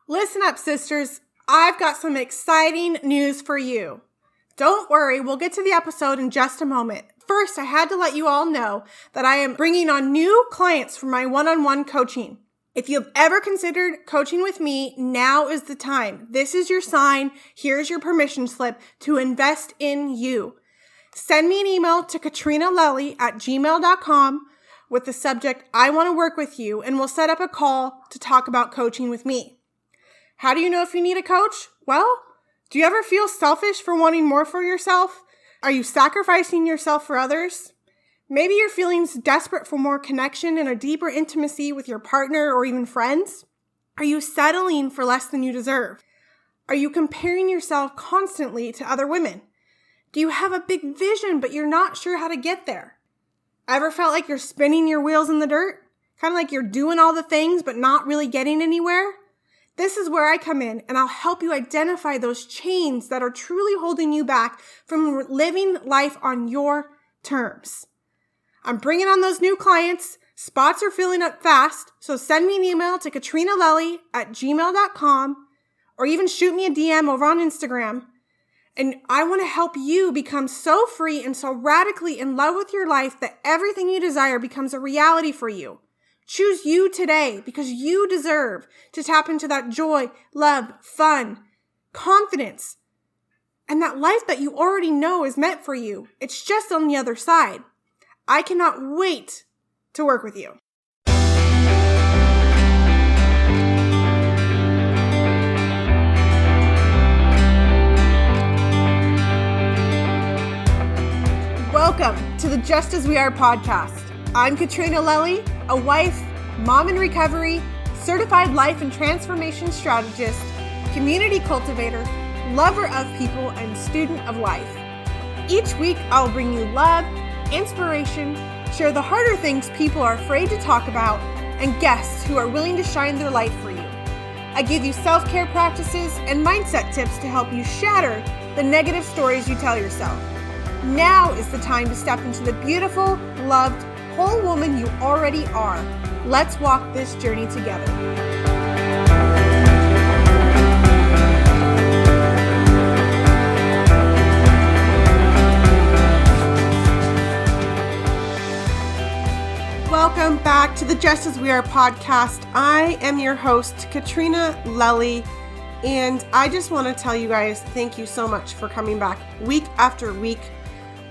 Listen up, sisters. I've got some exciting news for you. Don't worry, we'll get to the episode in just a moment. First, I had to let you all know that I am bringing on new clients for my one-on-one coaching. If you've ever considered coaching with me, now is the time. This is your sign. Here's your permission slip to invest in you. Send me an email to katrinalelly@gmail.com with the subject, I want to work with you, and we'll set up a call to talk about coaching with me. How do you know if you need a coach? Well, do you ever feel selfish for wanting more for yourself? Are you sacrificing yourself for others? Maybe you're feeling desperate for more connection and a deeper intimacy with your partner or even friends. Are you settling for less than you deserve? Are you comparing yourself constantly to other women? Do you have a big vision, but you're not sure how to get there? Ever felt like you're spinning your wheels in the dirt? Kind of like you're doing all the things, but not really getting anywhere? This is where I come in, and I'll help you identify those chains that are truly holding you back from living life on your terms. I'm bringing on those new clients. Spots are filling up fast, so send me an email to katrinalelly@gmail.com or even shoot me a DM over on Instagram. And I want to help you become so free and so radically in love with your life that everything you desire becomes a reality for you. Choose you today because you deserve to tap into that joy, love, fun, confidence, and that life that you already know is meant for you. It's just on the other side. I cannot wait to work with you. Welcome to the Just As We Are podcast. I'm Katrina Lelly, a wife, mom in recovery, certified life and transformation strategist, community cultivator, lover of people, and student of life. Each week, I'll bring you love, inspiration, share the harder things people are afraid to talk about, and guests who are willing to shine their light for you. I give you self-care practices and mindset tips to help you shatter the negative stories you tell yourself. Now is the time to step into the beautiful, loved, whole woman you already are. Let's walk this journey together. Welcome back to the Just As We Are podcast. I am your host, Katrina Lelly, and I just want to tell you guys thank you so much for coming back week after week.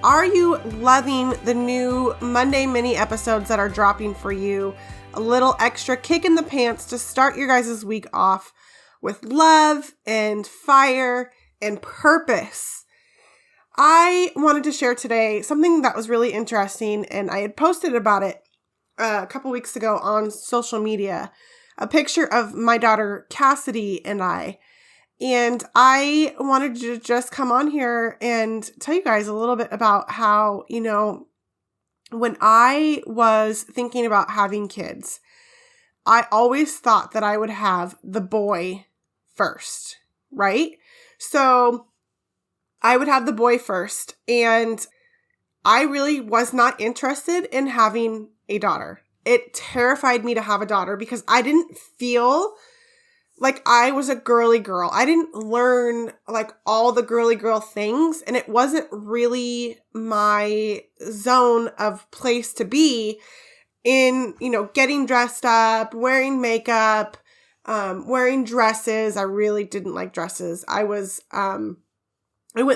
Are you loving the new Monday mini episodes that are dropping for you? A little extra kick in the pants to start your guys' week off with love and fire and purpose. I wanted to share today something that was really interesting, and I had posted about it a couple weeks ago on social media, a picture of my daughter Cassidy and I. And I wanted to just come on here and tell you guys a little bit about how, when I was thinking about having kids, I always thought that I would have the boy first, right? So I would have the boy first, and I really was not interested in having a daughter. It terrified me to have a daughter because I didn't feel like I was a girly girl. I didn't learn like all the girly girl things, and it wasn't really my zone of place to be in, getting dressed up, wearing makeup, wearing dresses. I really didn't like dresses. I went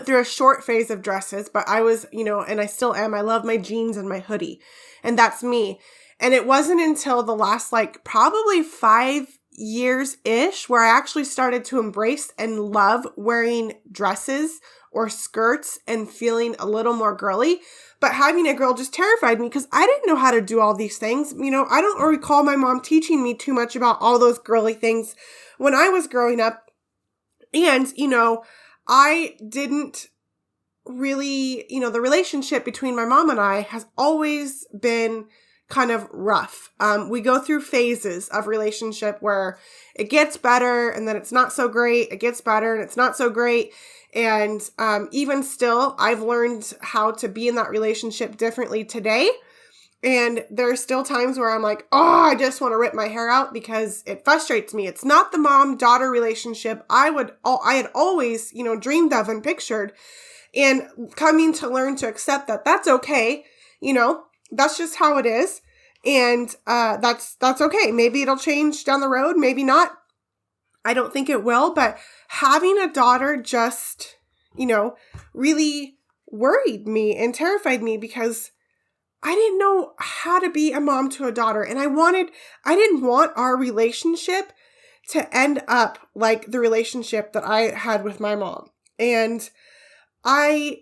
through a short phase of dresses, but I was, and I still am. I love my jeans and my hoodie, and that's me. And it wasn't until the last probably 5 years-ish where I actually started to embrace and love wearing dresses or skirts and feeling a little more girly. But having a girl just terrified me because I didn't know how to do all these things. I don't recall my mom teaching me too much about all those girly things when I was growing up. And, I didn't really, the relationship between my mom and I has always been kind of rough. We go through phases of relationship where it gets better and then it's not so great. It gets better and it's not so great. And even still, I've learned how to be in that relationship differently today. And there's still times where I'm like, oh, I just want to rip my hair out because it frustrates me. It's not the mom-daughter relationship I had always, dreamed of and pictured. And coming to learn to accept that that's okay. That's just how it is. And that's okay. Maybe it'll change down the road. Maybe not. I don't think it will. But having a daughter just, really worried me and terrified me because I didn't know how to be a mom to a daughter. And I didn't want our relationship to end up like the relationship that I had with my mom. And I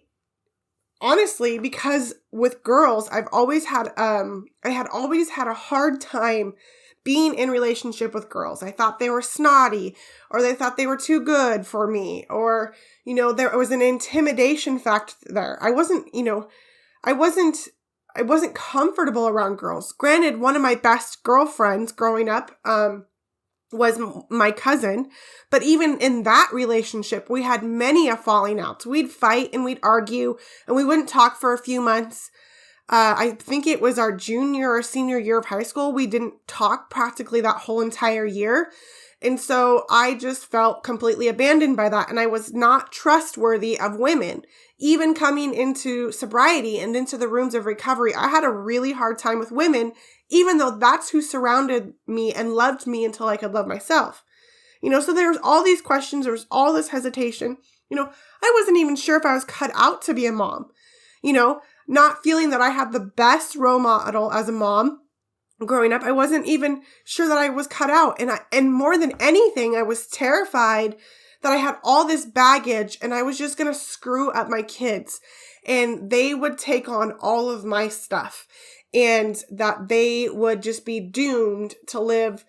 honestly, because with girls, I had always had a hard time being in relationship with girls. I thought they were snotty, or they thought they were too good for me, or, there was an intimidation factor there. I wasn't comfortable around girls. Granted, one of my best girlfriends growing up, was my cousin. But even in that relationship, we had many a falling outs. We'd fight and we'd argue and we wouldn't talk for a few months. I think it was our junior or senior year of high school. We didn't talk practically that whole entire year. And so I just felt completely abandoned by that. And I was not trustworthy of women. Even coming into sobriety and into the rooms of recovery, I had a really hard time with women, even though that's who surrounded me and loved me until I could love myself. So there was all these questions. There was all this hesitation. I wasn't even sure if I was cut out to be a mom, not feeling that I had the best role model as a mom. Growing up, I wasn't even sure that I was cut out. And more than anything, I was terrified that I had all this baggage and I was just going to screw up my kids and they would take on all of my stuff and that they would just be doomed to live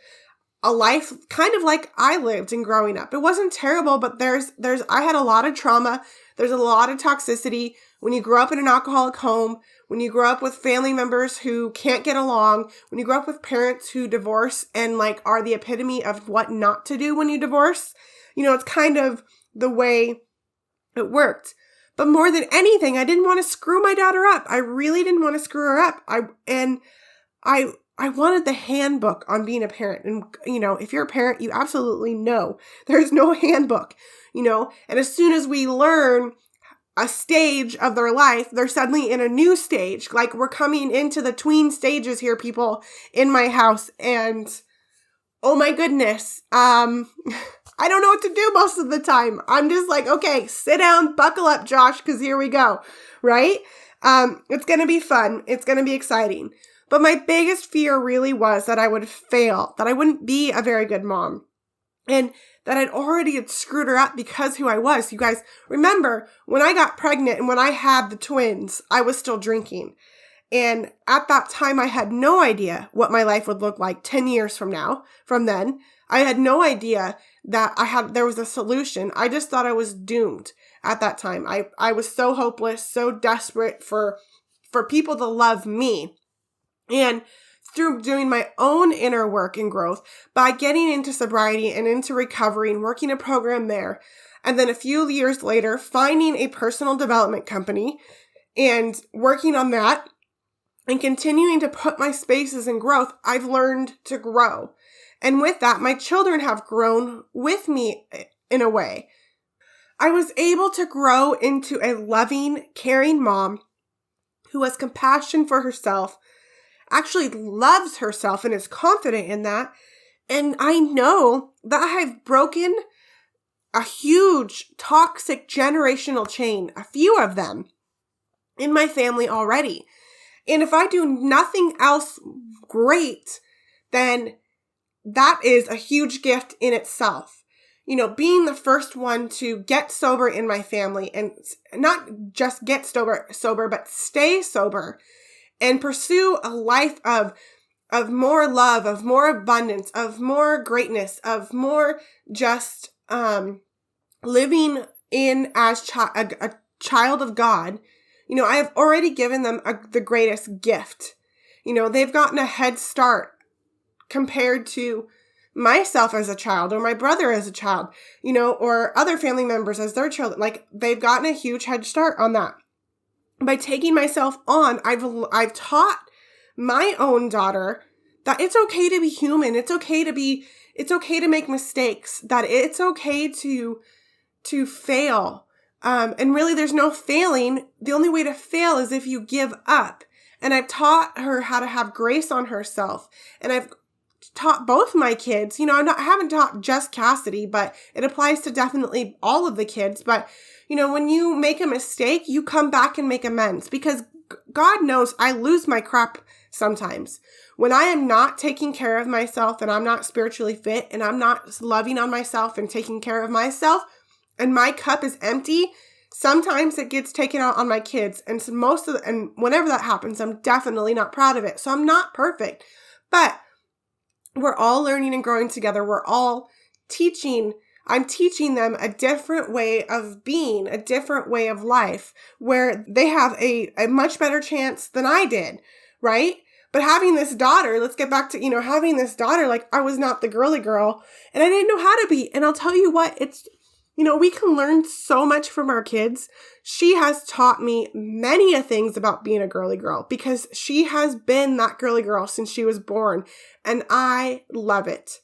a life kind of like I lived in growing up. It wasn't terrible, but I had a lot of trauma. There's a lot of toxicity when you grow up in an alcoholic home, when you grow up with family members who can't get along, when you grow up with parents who divorce and are the epitome of what not to do when you divorce. It's kind of the way it worked. But more than anything, I didn't want to screw my daughter up. I really didn't want to screw her up. I wanted the handbook on being a parent. And, if you're a parent, you absolutely know there's no handbook, and as soon as we learn a stage of their life, they're suddenly in a new stage. Like we're coming into the tween stages here, people in my house. And oh my goodness, I don't know what to do most of the time. I'm just like, okay, sit down, buckle up, Josh, because here we go, right? It's going to be fun. It's going to be exciting. But my biggest fear really was that I would fail, that I wouldn't be a very good mom, and that I'd already screwed her up because who I was. You guys remember when I got pregnant and when I had the twins, I was still drinking. And at that time, I had no idea what my life would look like 10 years from then. I had no idea that there was a solution. I just thought I was doomed at that time. I was so hopeless, so desperate for people to love me. And through doing my own inner work and growth, by getting into sobriety and into recovery and working a program there, and then a few years later, finding a personal development company and working on that and continuing to put my spaces in growth, I've learned to grow. And with that, my children have grown with me in a way. I was able to grow into a loving, caring mom who has compassion for herself, actually loves herself and is confident in that. And I know that I have broken a huge toxic generational chain, a few of them in my family already. And if I do nothing else great, then that is a huge gift in itself. Being the first one to get sober in my family, and not just get sober, but stay sober and pursue a life of more love, of more abundance, of more greatness, of more just living in as a child of God. I have already given them the greatest gift. They've gotten a head start compared to myself as a child or my brother as a child, or other family members as their children. They've gotten a huge head start on that. By taking myself on, I've taught my own daughter that it's okay to be human. It's okay to make mistakes, that it's okay to fail. And really there's no failing. The only way to fail is if you give up. And I've taught her how to have grace on herself. And I've taught both my kids, I haven't taught just Cassidy, but it applies to definitely all of the kids. But, when you make a mistake, you come back and make amends, because God knows I lose my crap sometimes. When I am not taking care of myself and I'm not spiritually fit and I'm not loving on myself and taking care of myself and my cup is empty, sometimes it gets taken out on my kids. And and whenever that happens, I'm definitely not proud of it. So I'm not perfect, but we're all learning and growing together. We're all teaching. I'm teaching them a different way of being, a different way of life, where they have a much better chance than I did, right? But having this daughter, let's get back to, having this daughter, like I was not the girly girl and I didn't know how to be. And I'll tell you what, it's, we can learn so much from our kids. She has taught me many things about being a girly girl because she has been that girly girl since she was born. And I love it.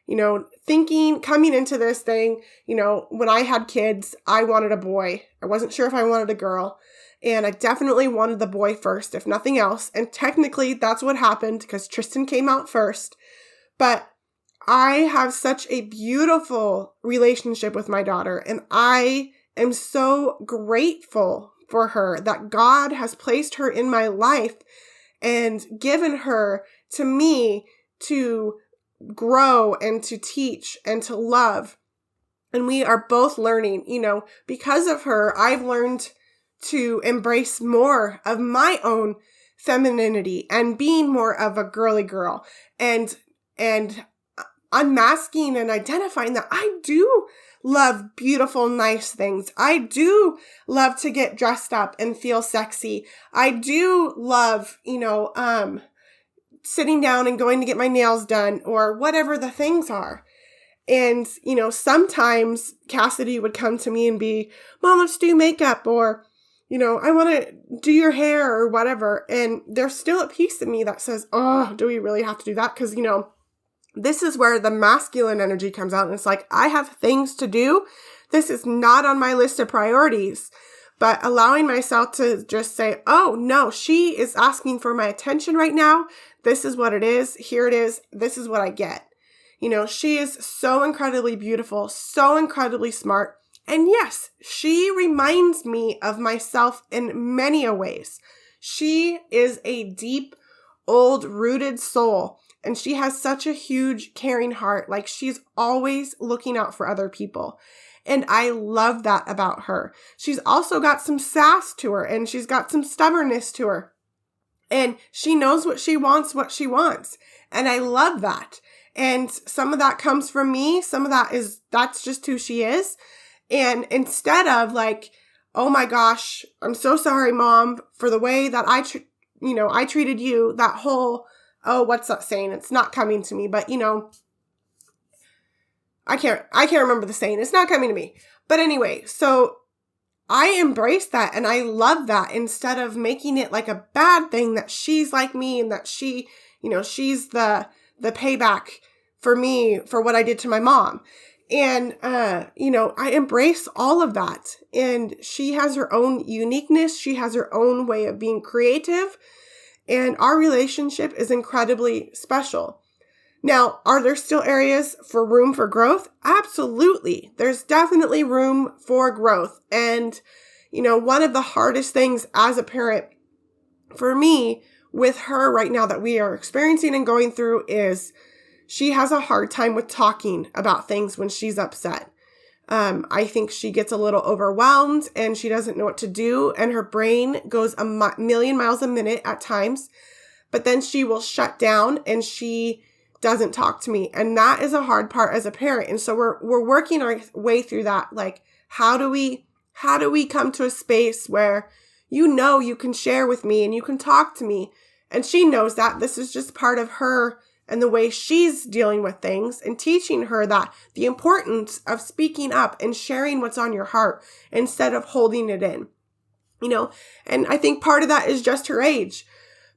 Coming into this thing, when I had kids, I wanted a boy. I wasn't sure if I wanted a girl. And I definitely wanted the boy first, if nothing else. And technically that's what happened because Tristan came out first. But I have such a beautiful relationship with my daughter. And I am so grateful for her that God has placed her in my life and given her to me to grow and to teach and to love. And we are both learning, because of her, I've learned to embrace more of my own femininity and being more of a girly girl and unmasking and identifying that I do love beautiful, nice things. I do love to get dressed up and feel sexy. I do love, sitting down and going to get my nails done or whatever the things are. And, sometimes Cassidy would come to me and be, Mom, let's do makeup, or, I want to do your hair or whatever. And there's still a piece of me that says, oh, do we really have to do that? Because, this is where the masculine energy comes out. And it's like, I have things to do. This is not on my list of priorities. But allowing myself to just say, oh, no, she is asking for my attention right now. This is what it is. Here it is. This is what I get. She is so incredibly beautiful, so incredibly smart. And yes, she reminds me of myself in many ways. She is a deep, old, rooted soul. And she has such a huge, caring heart. Like she's always looking out for other people. And I love that about her. She's also got some sass to her and she's got some stubbornness to her. And she knows what she wants. And I love that. And some of that comes from me. Some of that's just who she is. And instead of like, oh my gosh, I'm so sorry, Mom, for the way that I treated you, that whole, oh, what's that saying? It's not coming to me, but I can't remember the saying. It's not coming to me. But anyway, so I embrace that and I love that instead of making it like a bad thing that she's like me and that she, she's the payback for me for what I did to my mom. And, I embrace all of that. And she has her own uniqueness. She has her own way of being creative. And our relationship is incredibly special. Now, are there still areas for room for growth? Absolutely. There's definitely room for growth. And, one of the hardest things as a parent for me with her right now that we are experiencing and going through is she has a hard time with talking about things when she's upset. I think she gets a little overwhelmed and she doesn't know what to do. And her brain goes a million miles a minute at times, but then she will shut down and she doesn't talk to me. And that is a hard part as a parent. And so we're working our way through that. Like, how do we come to a space where, you can share with me and you can talk to me. And she knows that this is just part of her and the way she's dealing with things, and teaching her that the importance of speaking up and sharing what's on your heart instead of holding it in, and I think part of that is just her age,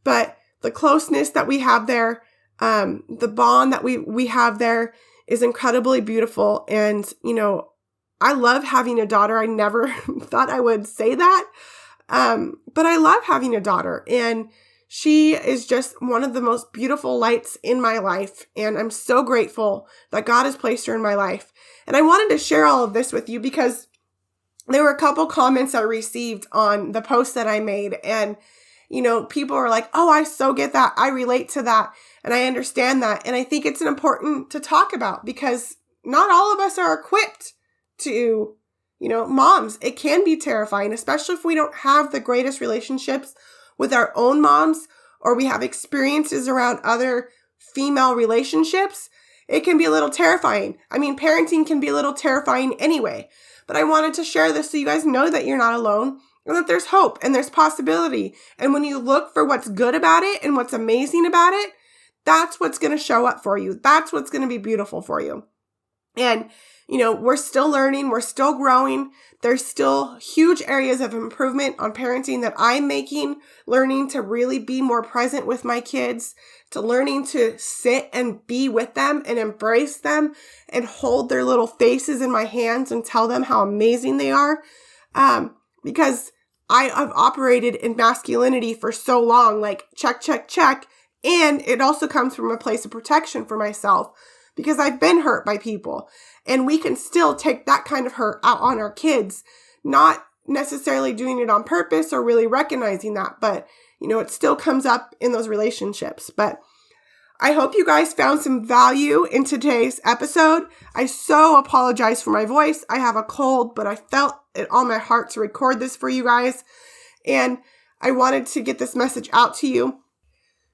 but the closeness that we have there, the bond that we have there is incredibly beautiful. And, I love having a daughter. I never thought I would say that, but I love having a daughter. And she is just one of the most beautiful lights in my life. And I'm so grateful that God has placed her in my life. And I wanted to share all of this with you because there were a couple comments I received on the post that I made. And, people were like, oh, I so get that. I relate to that. And I understand that. And I think it's important to talk about because not all of us are equipped to, moms. It can be terrifying, especially if we don't have the greatest relationships with our own moms, or we have experiences around other female relationships. It can be a little terrifying. I mean, parenting can be a little terrifying anyway, but I wanted to share this so you guys know that you're not alone and that there's hope and there's possibility. And when you look for what's good about it and what's amazing about it, that's what's going to show up for you. That's what's going to be beautiful for you. And we're still learning. We're still growing. There's still huge areas of improvement on parenting that I'm making, learning to really be more present with my kids, to learning to sit and be with them and embrace them and hold their little faces in my hands and tell them how amazing they are. Because I have operated in masculinity for so long, like check, check, check. And it also comes from a place of protection for myself because I've been hurt by people. And we can still take that kind of hurt out on our kids, not necessarily doing it on purpose or really recognizing that. But, it still comes up in those relationships. But I hope you guys found some value in today's episode. I so apologize for my voice. I have a cold, but I felt it on my heart to record this for you guys. And I wanted to get this message out to you.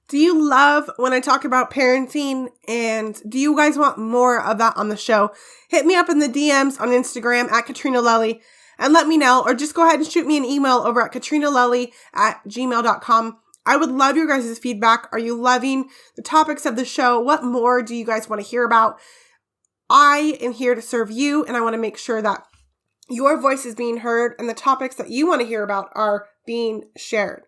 Do you love when I talk about parenting, and do you guys want more of that on the show? Hit me up in the DMs on Instagram at Katrina Lelly and let me know, or just go ahead and shoot me an email over at katrinalelly@gmail.com. I would love your guys' feedback. Are you loving the topics of the show? What more do you guys want to hear about? I am here to serve you, and I want to make sure that your voice is being heard and the topics that you want to hear about are being shared.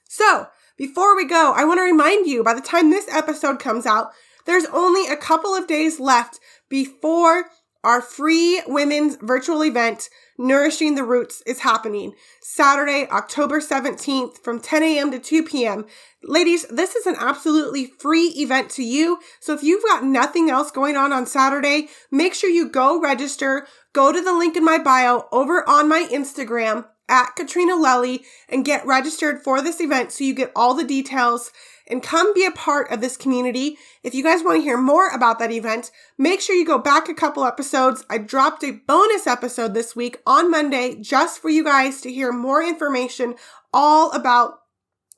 So, before we go, I want to remind you, by the time this episode comes out, there's only a couple of days left before our free women's virtual event, Nourishing the Roots, is happening. Saturday, October 17th from 10 a.m. to 2 p.m. Ladies, this is an absolutely free event to you. So if you've got nothing else going on Saturday, make sure you go register. Go to the link in my bio over on my Instagram at Katrina Lelly and get registered for this event so you get all the details and come be a part of this community. If you guys want to hear more about that event, make sure you go back a couple episodes. I dropped a bonus episode this week on Monday just for you guys to hear more information all about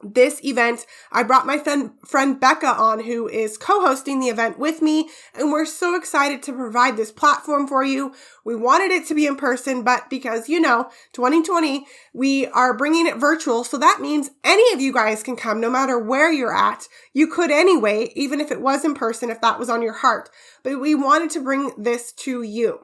this event. I brought my friend Becca on, who is co-hosting the event with me, and we're so excited to provide this platform for you. We wanted it to be in person, but because, 2020, we are bringing it virtual, so that means any of you guys can come no matter where you're at. You could anyway, even if it was in person, if that was on your heart, but we wanted to bring this to you.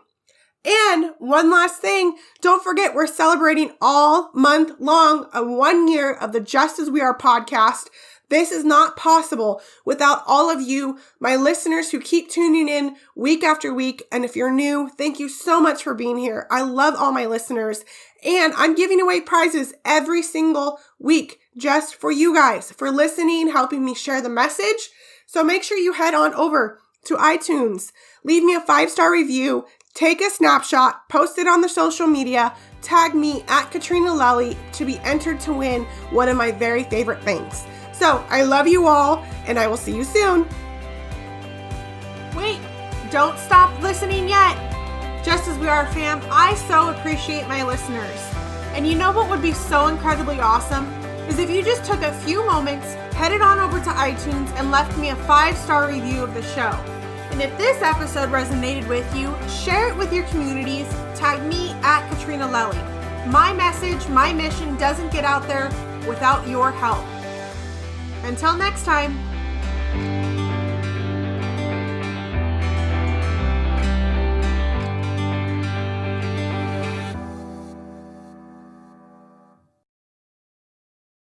And one last thing, don't forget we're celebrating all month long 1 year of the Just As We Are podcast. This is not possible without all of you, my listeners who keep tuning in week after week. And if you're new, thank you so much for being here. I love all my listeners, and I'm giving away prizes every single week just for you guys, for listening, helping me share the message. So make sure you head on over to iTunes, leave me a 5-star review, take a snapshot, post it on the social media, tag me at Katrina Lelly to be entered to win one of my very favorite things. So I love you all, and I will see you soon. Wait, don't stop listening yet. Just As We Are, fam, I so appreciate my listeners. And you know what would be so incredibly awesome? Is if you just took a few moments, headed on over to iTunes, and left me a 5-star review of the show. And if this episode resonated with you, share it with your communities. Tag me at Katrina Lelly. My message, my mission doesn't get out there without your help. Until next time.